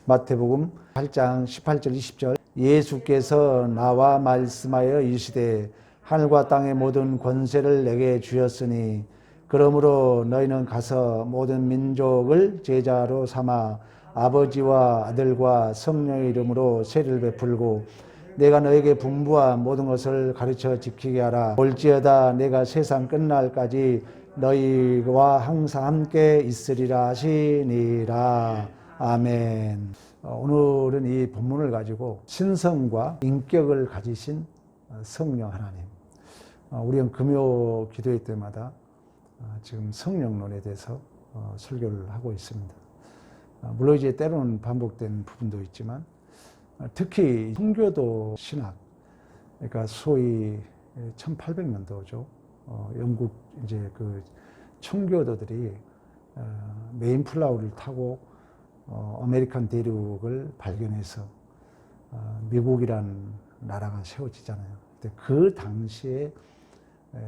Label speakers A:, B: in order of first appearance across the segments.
A: 마태복음 8장 18절 20절 예수께서 나와 말씀하여 이르시되 하늘과 땅의 모든 권세를 내게 주셨으니 그러므로 너희는 가서 모든 민족을 제자로 삼아 아버지와 아들과 성령의 이름으로 세례를 베풀고 내가 너에게 분부한 모든 것을 가르쳐 지키게 하라. 볼지어다 내가 세상 끝날까지 너희와 항상 함께 있으리라 하시니라. 아멘. 오늘은 이 본문을 가지고 신성과 인격을 가지신 성령 하나님, 우리는 금요 기도회 때마다 지금 성령론에 대해서 설교를 하고 있습니다. 물론 이제 때로는 반복된 부분도 있지만 특히 청교도 신학, 그러니까 소위 1800년도죠. 영국 이제 그 청교도들이 메인플라워를 타고 아메리칸 대륙을 발견해서 미국이란 나라가 세워지잖아요. 근데 그 당시에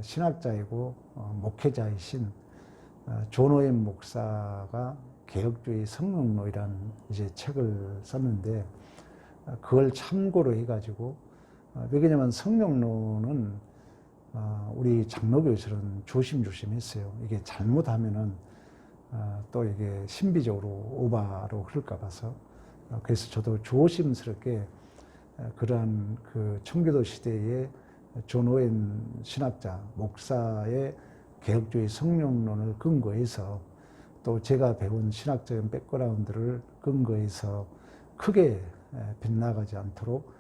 A: 신학자이고 목회자이신 존 오웬 목사가 개혁주의 성령론이라는 이제 책을 썼는데 그걸 참고로 해가지고 왜냐면 성령론은 우리 장로교에서는 조심조심했어요. 이게 잘못하면은 또 이게 신비적으로 오바로 흐를까 봐서 그래서 저도 조심스럽게 그러한 그 청교도 시대의 존 오웬 신학자 목사의 개혁주의 성령론을 근거해서 또 제가 배운 신학적인 백그라운드를 근거해서 크게 빗나가지 않도록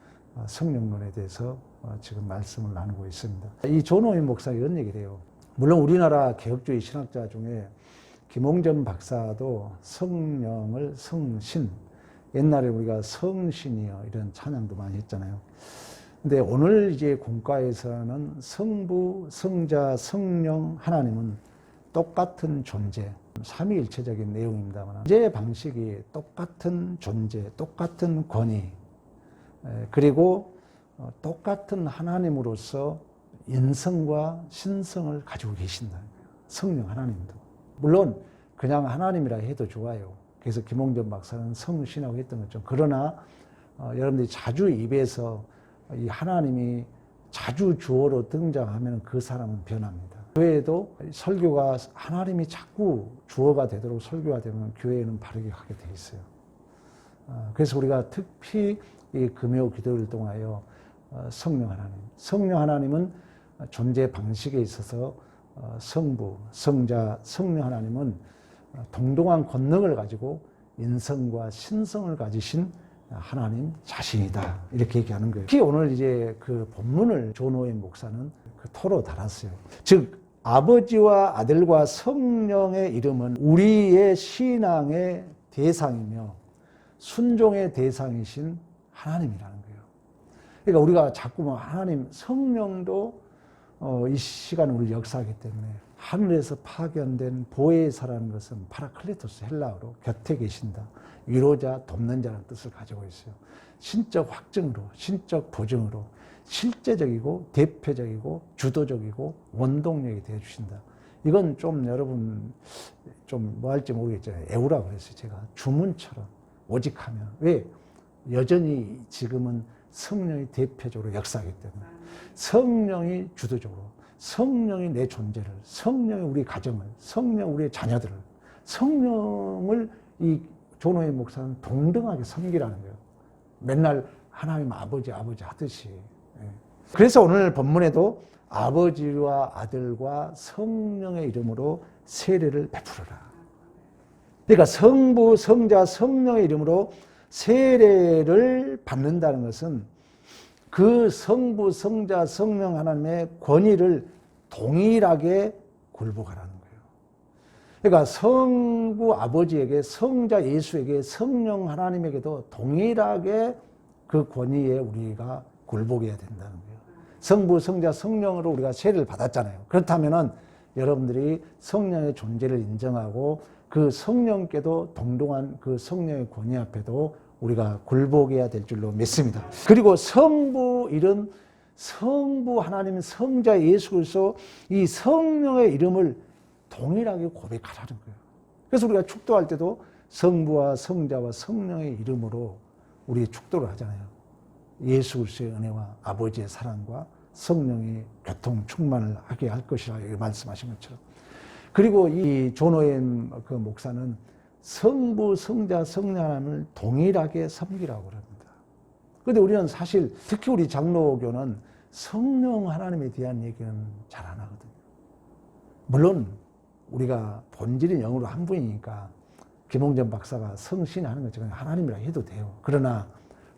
A: 성령론에 대해서 지금 말씀을 나누고 있습니다. 이 존 오웬 목사가 이런 얘기를 해요. 물론 우리나라 개혁주의 신학자 중에 김홍전 박사도 성령을 성신, 옛날에 우리가 성신이여 이런 찬양도 많이 했잖아요. 근데 오늘 이제 공과에서는 성부, 성자, 성령 하나님은 똑같은 존재, 삼위일체적인 내용입니다만 존재 방식이 똑같은 존재, 똑같은 권위, 그리고 똑같은 하나님으로서 인성과 신성을 가지고 계신다는 거예요. 성령 하나님도. 물론 그냥 하나님이라 해도 좋아요. 그래서 김홍전 박사는 성신하고 했던 거죠. 그러나 여러분들이 자주 입에서 이 하나님이 자주 주어로 등장하면 그 사람은 변합니다. 교회에도 설교가 하나님이 자꾸 주어가 되도록 설교가 되면 교회는 바르게 가게 돼 있어요. 그래서 우리가 특히 이 금요 기도를 통하여 성령 하나님은 존재 방식에 있어서 성부, 성자, 성령 하나님은 동등한 권능을 가지고 인성과 신성을 가지신 하나님 자신이다. 이렇게 얘기하는 거예요. 특히 오늘 이제 그 본문을 존 오웬 목사는 그 토로 달았어요. 즉, 아버지와 아들과 성령의 이름은 우리의 신앙의 대상이며 순종의 대상이신 하나님이라는 거예요. 그러니까 우리가 자꾸만 하나님, 성령도 이 시간 우리 역사하기 때문에 하늘에서 파견된 보혜사라는 것은 파라클레토스 헬라어로 곁에 계신다. 위로자, 돕는 자라는 뜻을 가지고 있어요. 신적 확증으로, 신적 보증으로 실제적이고 대표적이고 주도적이고 원동력이 되어주신다. 이건 좀 여러분 좀 뭐 할지 모르겠잖아요. 애우라 그랬어요. 제가 주문처럼 오직하면. 왜? 여전히 지금은 성령이 대표적으로 역사하기 때문에 성령이 주도적으로, 성령이 내 존재를, 성령이 우리 가정을, 성령 우리의 자녀들을, 성령을 이 존 오웬 목사는 동등하게 섬기라는 거예요. 맨날 하나님 아버지 하듯이. 그래서 오늘 본문에도 아버지와 아들과 성령의 이름으로 세례를 베풀어라. 그러니까 성부, 성자, 성령의 이름으로 세례를 받는다는 것은 그 성부, 성자, 성령 하나님의 권위를 동일하게 굴복하라는 거예요. 그러니까 성부 아버지에게, 성자 예수에게, 성령 하나님에게도 동일하게 그 권위에 우리가 굴복해야 된다는 거예요. 성부, 성자, 성령으로 우리가 세례를 받았잖아요. 그렇다면은 여러분들이 성령의 존재를 인정하고 그 성령께도 동등한 그 성령의 권위 앞에도 우리가 굴복해야 될 줄로 믿습니다. 그리고 성부 이름, 성부 하나님, 성자 예수 그리스도 이 성령의 이름을 동일하게 고백하라는 거예요. 그래서 우리가 축도할 때도 성부와 성자와 성령의 이름으로 우리 축도를 하잖아요. 예수 그리스도의 은혜와 아버지의 사랑과 성령의 교통 충만을 하게 할 것이라 말씀하신 것처럼. 그리고 이 존 오웬 그 목사는 성부, 성자, 성령 하나님을 동일하게 섬기라고 그럽니다. 그런데 우리는 사실 특히 우리 장로교는 성령 하나님에 대한 얘기는 잘 안 하거든요. 물론 우리가 본질이 영으로 한 분이니까 김홍전 박사가 성신 하는 것처럼 하나님이라 해도 돼요. 그러나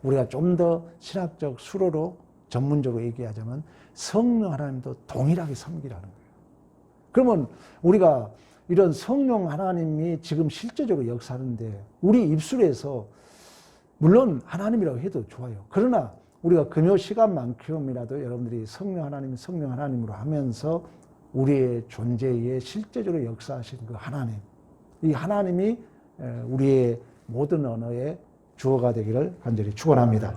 A: 우리가 좀 더 신학적 수로로 전문적으로 얘기하자면 성령 하나님도 동일하게 섬기라는 거예요. 그러면 우리가 이런 성령 하나님이 지금 실제적으로 역사하는데 우리 입술에서 물론 하나님이라고 해도 좋아요. 그러나 우리가 금요 시간만큼이라도 여러분들이 성령 하나님으로 하면서 우리의 존재에 실제적으로 역사하신 그 하나님, 이 하나님이 우리의 모든 언어의 주어가 되기를 간절히 축원합니다.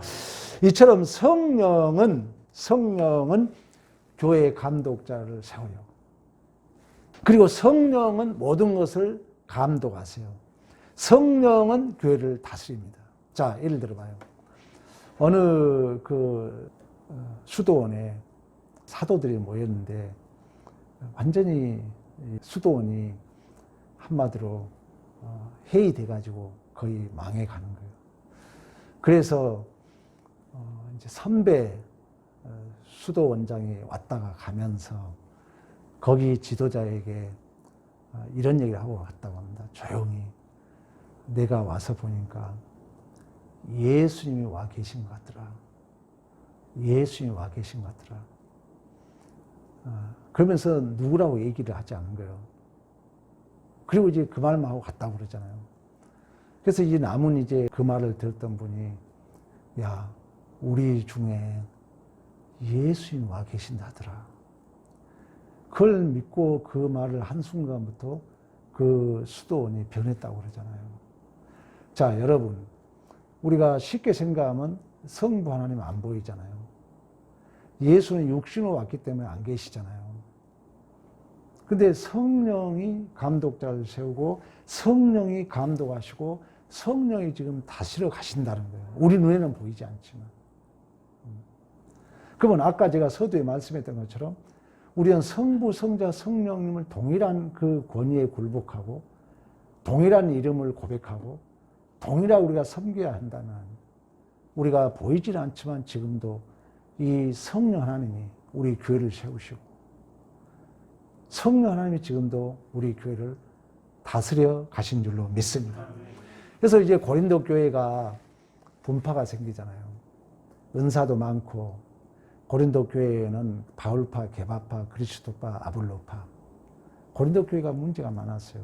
A: 이처럼 성령은 교회의 감독자를 세워요. 그리고 성령은 모든 것을 감독하세요. 성령은 교회를 다스립니다. 자, 예를 들어봐요. 어느 그 수도원에 사도들이 모였는데 완전히 수도원이 한마디로 해이돼가지고 거의 망해가는 거예요. 그래서 이제 선배 수도원장이 왔다가 가면서 거기 지도자에게 이런 얘기를 하고 갔다고 합니다. 조용히. 내가 와서 보니까 예수님이 와 계신 것 같더라. 예수님이 와 계신 것 같더라. 그러면서 누구라고 얘기를 하지 않은 거예요. 그리고 이제 그 말만 하고 갔다고 그러잖아요. 그래서 이제 남은 이제 그 말을 들었던 분이 야, 우리 중에 예수님이 와 계신다더라. 그걸 믿고 그 말을 한순간부터 그 수도원이 변했다고 그러잖아요. 자, 여러분, 우리가 쉽게 생각하면 성부 하나님 안 보이잖아요. 예수는 육신으로 왔기 때문에 안 계시잖아요. 근데 성령이 감독자를 세우고 성령이 감독하시고 성령이 지금 다스려 가신다는 거예요. 우리 눈에는 보이지 않지만. 그러면 아까 제가 서두에 말씀했던 것처럼 우리는 성부, 성자, 성령님을 동일한 그 권위에 굴복하고 동일한 이름을 고백하고 동일하게 우리가 섬겨야 한다면 우리가 보이질 않지만 지금도 이 성령 하나님이 우리 교회를 세우시고 성령 하나님이 지금도 우리 교회를 다스려 가신 줄로 믿습니다. 그래서 이제 고린도 교회가 분파가 생기잖아요. 은사도 많고 고린도 교회에는 바울파, 게바파, 그리스도파, 아볼로파. 고린도 교회가 문제가 많았어요.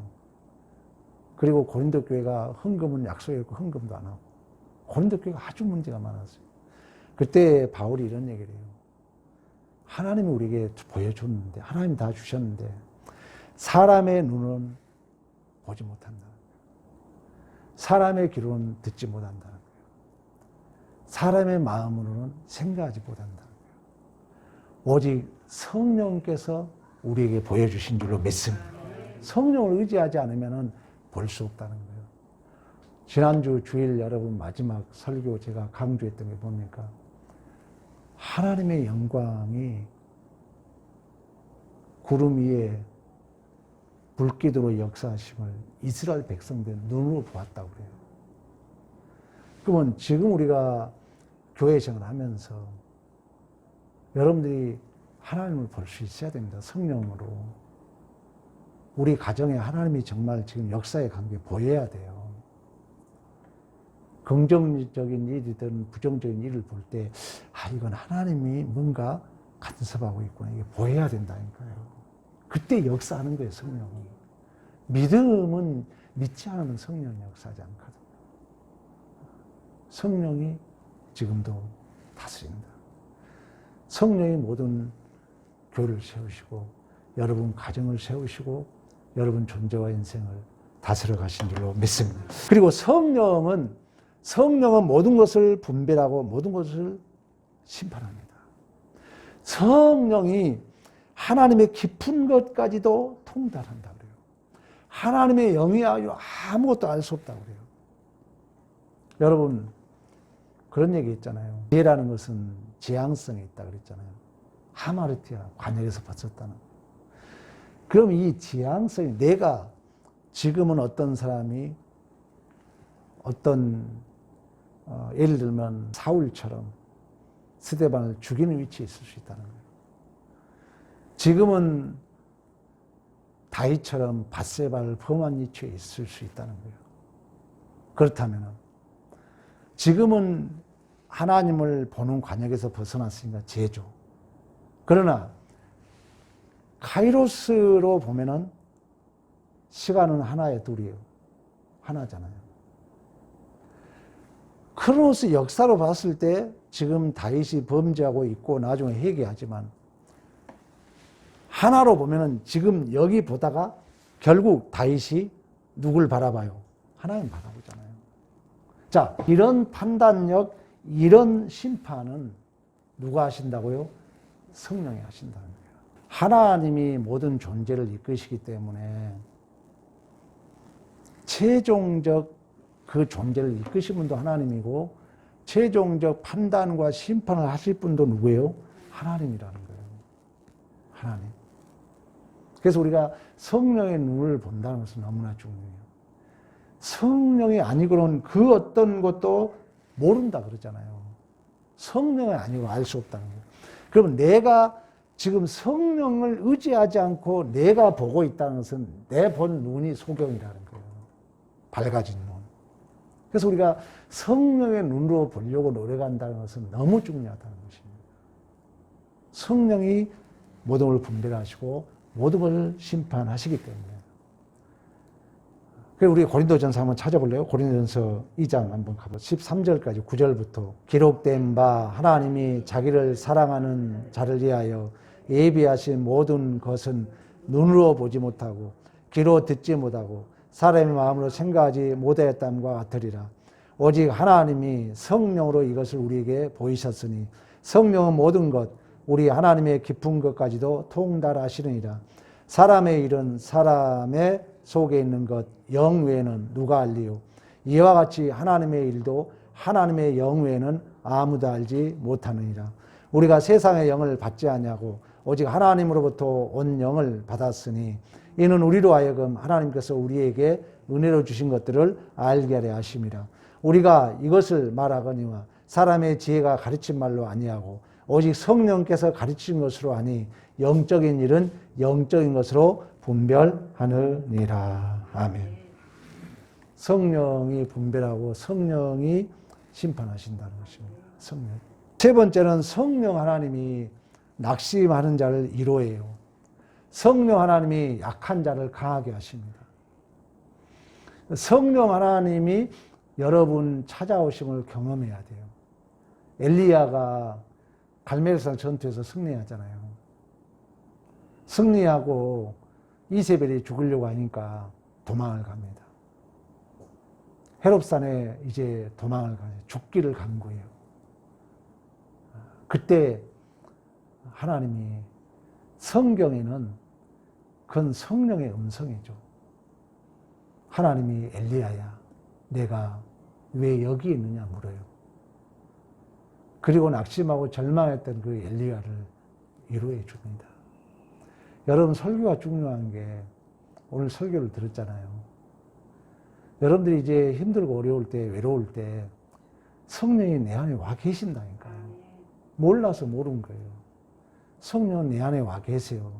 A: 그리고 고린도 교회가 헌금은 약속했고 헌금도 안 하고 고린도 교회가 아주 문제가 많았어요. 그때 바울이 이런 얘기를 해요. 하나님이 우리에게 보여줬는데 하나님이 다 주셨는데 사람의 눈은 보지 못한다. 사람의 귀로는 듣지 못한다. 사람의 마음으로는 생각하지 못한다. 오직 성령께서 우리에게 보여주신 줄로 믿습니다. 성령을 의지하지 않으면 볼 수 없다는 거예요. 지난주 주일 여러분 마지막 설교 제가 강조했던 게 뭡니까? 하나님의 영광이 구름 위에 불기둥으로 역사하심을 이스라엘 백성들 눈으로 보았다고 그래요. 그러면 지금 우리가 교회 생활을 하면서 여러분들이 하나님을 볼 수 있어야 됩니다. 성령으로. 우리 가정에 하나님이 정말 지금 역사의 관계 보여야 돼요. 긍정적인 일이든 부정적인 일을 볼 때, 이건 하나님이 뭔가 간섭하고 있구나. 이게 보여야 된다니까요. 그때 역사하는 거예요, 성령이. 믿음은 믿지 않으면 성령이 역사하지 않거든요. 성령이 지금도 다스립니다. 성령이 모든 교회를 세우시고 여러분 가정을 세우시고 여러분 존재와 인생을 다스려 가신 줄로 믿습니다. 그리고 성령은 모든 것을 분별하고 모든 것을 심판합니다. 성령이 하나님의 깊은 것까지도 통달한다 그래요. 하나님의 영이 아무것도 알 수 없다고 그래요. 여러분, 그런 얘기 있잖아요. 지혜라는 것은 지향성이 있다 그랬잖아요. 하마르티아, 관역에서 벗었다는. 그럼 이 지향성이, 내가 지금은 어떤 사람이 어떤 예를 들면 사울처럼 스데반을 죽이는 위치에 있을 수 있다는 거예요. 지금은 다윗처럼 밧세바를 범한 위치에 있을 수 있다는 거예요. 그렇다면 지금은 하나님을 보는 관역에서 벗어났으니까 죄죠. 그러나 카이로스로 보면은 시간은 하나의 둘이에요. 하나잖아요. 크로노스 역사로 봤을 때 지금 다윗이 범죄하고 있고 나중에 회개하지만, 하나로 보면은 지금 여기 보다가 결국 다윗이 누굴 바라봐요? 하나님 바라보잖아요. 자, 이런 판단력, 이런 심판은 누가 하신다고요? 성령이 하신다는 거예요. 하나님이 모든 존재를 이끄시기 때문에 최종적 그 존재를 이끄신 분도 하나님이고, 최종적 판단과 심판을 하실 분도 누구예요? 하나님이라는 거예요. 하나님. 그래서 우리가 성령의 눈을 본다는 것은 너무나 중요해요. 성령이 아니고는 그 어떤 것도 모른다 그러잖아요. 성령이 아니고 알 수 없다는 거예요. 그러면 내가 지금 성령을 의지하지 않고 내가 보고 있다는 것은 내 본 눈이 소경이라는 거예요. 밝아진 눈. 그래서 우리가 성령의 눈으로 보려고 노력한다는 것은 너무 중요하다는 것입니다. 성령이 모든 걸 분별하시고 모든 걸 심판하시기 때문에. 그래서 우리 고린도전서 한번 찾아볼래요? 고린도전서 2장 한번 가보죠. 13절까지 9절부터 기록된 바 하나님이 자기를 사랑하는 자를 위하여 예비하신 모든 것은 눈으로 보지 못하고 귀로 듣지 못하고 사람의 마음으로 생각하지 못하였담과 같으리라. 오직 하나님이 성령으로 이것을 우리에게 보이셨으니 성령은 모든 것, 우리 하나님의 깊은 것까지도 통달하시느니라. 사람의 일은 사람의 속에 있는 것, 영 외에는 누가 알리요? 이와 같이 하나님의 일도 하나님의 영 외에는 아무도 알지 못하느니라. 우리가 세상의 영을 받지 아니하고 오직 하나님으로부터 온 영을 받았으니 이는 우리로 하여금 하나님께서 우리에게 은혜로 주신 것들을 알게 하려 하심이라. 우리가 이것을 말하거니와 사람의 지혜가 가르친 말로 아니하고 오직 성령께서 가르친 것으로 하니 영적인 일은 영적인 것으로 분별하느니라. 아멘. 성령이 분별하고 성령이 심판하신다는 것입니다. 성령. 세 번째는 성령 하나님이 낙심하는 자를 위로해요. 성령 하나님이 약한 자를 강하게 하십니다. 성령 하나님이 여러분 찾아오심을 경험해야 돼요. 엘리야가 갈멜산 전투에서 승리하잖아요. 승리하고 이세벨이 죽으려고 하니까 도망을 갑니다. 헤롭산에 이제 도망을 가요. 죽기를 간구해요. 그때 하나님이, 성경에는 그건 성령의 음성이죠. 하나님이 엘리야야, 내가 왜 여기 있느냐 물어요. 그리고 낙심하고 절망했던 그 엘리야를 위로해 줍니다. 여러분, 설교가 중요한 게, 오늘 설교를 들었잖아요. 여러분들이 이제 힘들고 어려울 때, 외로울 때 성령이 내 안에 와 계신다니까요. 몰라서 모르는 거예요. 성령은 내 안에 와 계세요.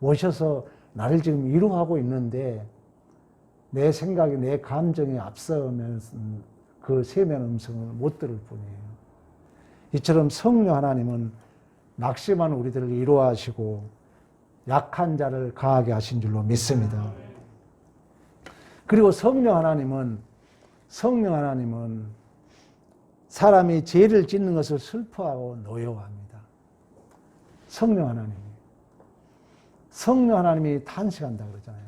A: 오셔서 나를 지금 위로하고 있는데 내 생각이, 내 감정이 앞서면 그 세면 음성을 못 들을 뿐이에요. 이처럼 성령 하나님은 낙심한 우리들을 위로하시고 약한 자를 강하게 하신 줄로 믿습니다. 그리고 성령 하나님은 사람이 죄를 짓는 것을 슬퍼하고 노여워합니다. 성령 하나님이 탄식한다 그러잖아요.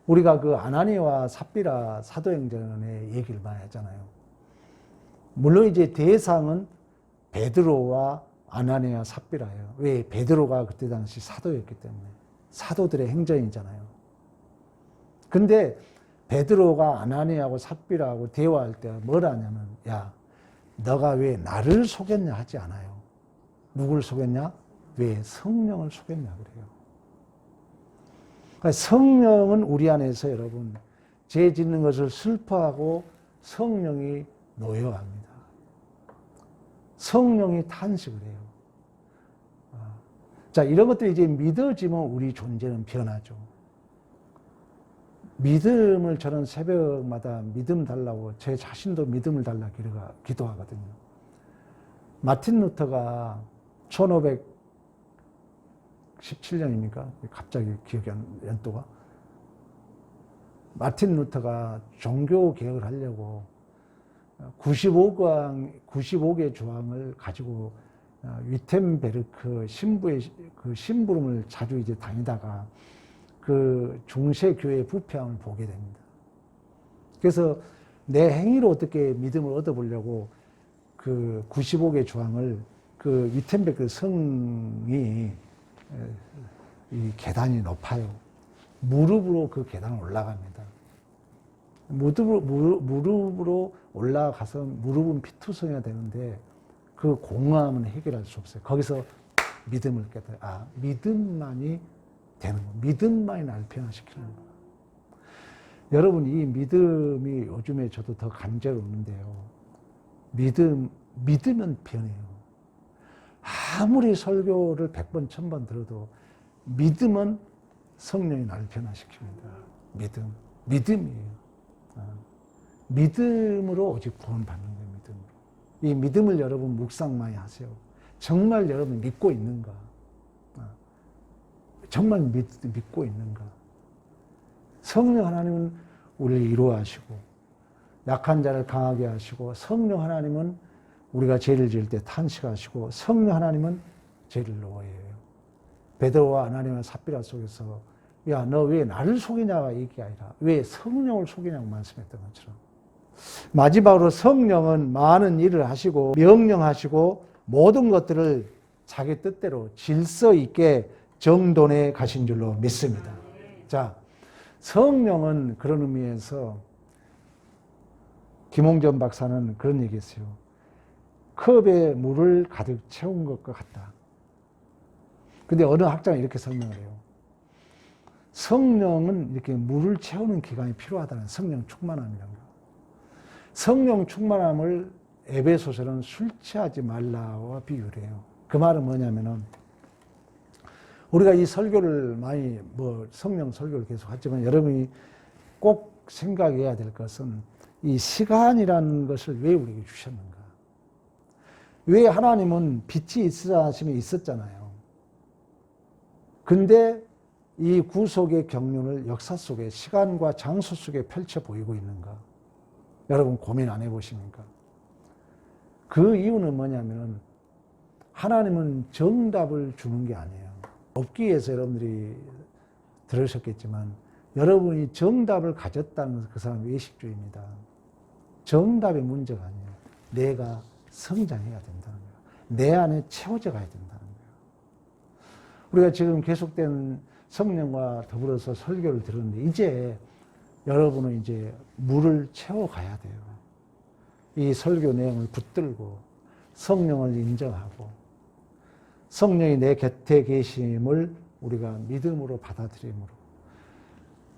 A: 우리가 그 아나니아와 삽비라 사도행전의 얘기를 많이 하잖아요. 물론 이제 대상은 베드로와 아나니아, 삽비라예요. 왜? 베드로가 그때 당시 사도였기 때문에. 사도들의 행전이잖아요. 근데 베드로가 아나니아하고 삽비라하고 대화할 때 뭘 하냐면, 야, 너가 왜 나를 속였냐 하지 않아요. 누굴 속였냐? 왜 성령을 속였냐 그래요. 그러니까 성령은 우리 안에서 여러분 죄 짓는 것을 슬퍼하고 성령이 노여합니다. 성령이 탄식을 해요. 자, 이런 것들이 이제 믿어지면 우리 존재는 변하죠. 믿음을 저는 새벽마다 믿음 달라고 제 자신도 믿음을 달라 기도하거든요. 마틴 루터가 1517년입니까? 갑자기 기억이 연도가. 마틴 루터가 종교 개혁을 하려고 95개 조항을 가지고 위텐베르크 신부의 그 심부름을 자주 이제 다니다가 그 중세 교회의 부패함을 보게 됩니다. 그래서 내 행위로 어떻게 믿음을 얻어보려고 그 95개 조항을 그 위텐베르크 성이 이 계단이 높아요. 무릎으로 그 계단을 올라갑니다. 무릎으로 올라가서 무릎은 피투성이가 되는데 그 공허함은 해결할 수 없어요. 거기서 믿음을 깨달아요. 아, 믿음만이 되는 거. 믿음만이 나를 변화시키는 거. 여러분, 이 믿음이 요즘에 저도 더 간절없는데요. 믿으면 변해요. 아무리 설교를 100번, 1000번 들어도 믿음은 성령이 나를 변화시킵니다. 믿음이에요. 믿음으로 오직 구원받는 거예요. 믿음으로. 이 믿음을 여러분 묵상 많이 하세요. 정말 여러분 믿고 있는가? 정말 믿고 있는가? 성령 하나님은 우리를 이루하시고 약한 자를 강하게 하시고, 성령 하나님은 우리가 죄를 지을 때 탄식하시고, 성령 하나님은 죄를 놓아해요. 베드로와 아나니아와 삽비라 속에서 야, 너 왜 나를 속이냐가 얘기 아니라 왜 성령을 속이냐고 말씀했던 것처럼, 마지막으로 성령은 많은 일을 하시고 명령하시고 모든 것들을 자기 뜻대로 질서 있게 정돈해 가신 줄로 믿습니다. 자, 성령은 그런 의미에서 김홍전 박사는 그런 얘기했어요. 컵에 물을 가득 채운 것과 같다. 근데 어느 학자는 이렇게 설명을 해요. 성령은 이렇게 물을 채우는 기간이 필요하다는, 성령 충만함이라는 거. 성령 충만함을 에베소서는 술 취하지 말라와 비유를 해요. 그 말은 뭐냐면은, 우리가 이 설교를 많이 성령 설교를 계속 하지만 여러분이 꼭 생각해야 될 것은 이 시간이라는 것을 왜 우리에게 주셨는가? 왜 하나님은 빛이 있으라 하심이 있었잖아요. 근데 이 구속의 경륜을 역사 속에, 시간과 장소 속에 펼쳐 보이고 있는가? 여러분 고민 안 해보십니까? 그 이유는 뭐냐면은 하나님은 정답을 주는 게 아니에요. 업기에서 여러분들이 들으셨겠지만 여러분이 정답을 가졌다는 것은 그 사람은 외식주의입니다. 정답의 문제가 아니에요. 내가 성장해야 된다는 거예요. 내 안에 채워져 가야 된다는 거예요. 우리가 지금 계속된 성령과 더불어서 설교를 들었는데 이제 여러분은 이제 물을 채워가야 돼요. 이 설교 내용을 붙들고 성령을 인정하고 성령이 내 곁에 계심을 우리가 믿음으로 받아들임으로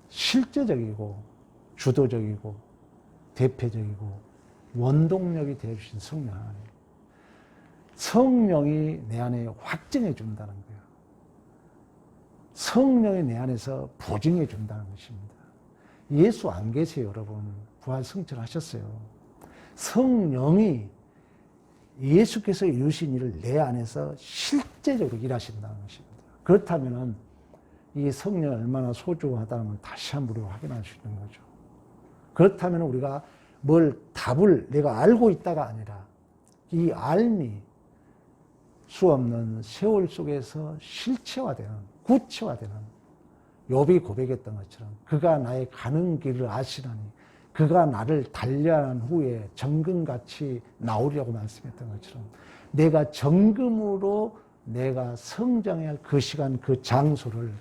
A: 실제적이고 주도적이고 대표적이고 원동력이 되어주신 성령 하나님. 성령이 내 안에 확증해 준다는 거예요. 성령이 내 안에서 보증해 준다는 것입니다. 예수 안 계세요, 여러분. 부활 승천하셨어요. 성령이 예수께서 이루신 일을 내 안에서 실제적으로 일하신다는 것입니다. 그렇다면 이 성령이 얼마나 소중하다는 걸 다시 한번 우리가 확인할 수 있는 거죠. 그렇다면 우리가 답을 내가 알고 있다가 아니라 이 알미 수없는 세월 속에서 실체화되는, 구체화되는, 욥이 고백했던 것처럼 그가 나의 가는 길을 아시나니 그가 나를 단련한 후에 정금같이 나오려고 말씀했던 것처럼 내가 정금으로 내가 성장해야 할 그 시간, 그 장소를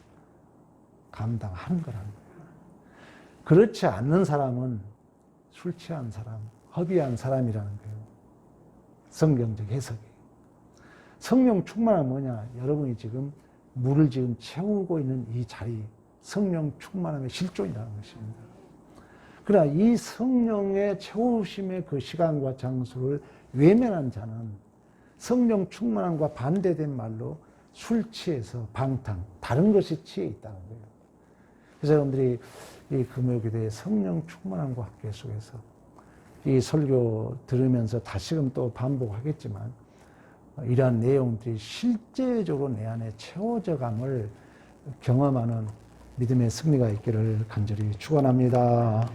A: 감당하는 거라는 거예요. 그렇지 않는 사람은 술 취한 사람, 허비한 사람이라는 거예요. 성경적 해석이. 성령 충만은 뭐냐? 여러분이 지금 물을 지금 채우고 있는 이 자리, 성령 충만함의 실존이라는 것입니다. 그러나 이 성령의 채우심의 그 시간과 장소를 외면한 자는 성령 충만함과 반대된 말로 술 취해서 방탕, 다른 것에 취해 있다는 거예요. 그래서 여러분들이 이 금요기도의 성령 충만함과 학교 속에서 이 설교 들으면서 다시금 또 반복하겠지만 이러한 내용들이 실제적으로 내 안에 채워져 감을 경험하는 믿음의 승리가 있기를 간절히 축원합니다.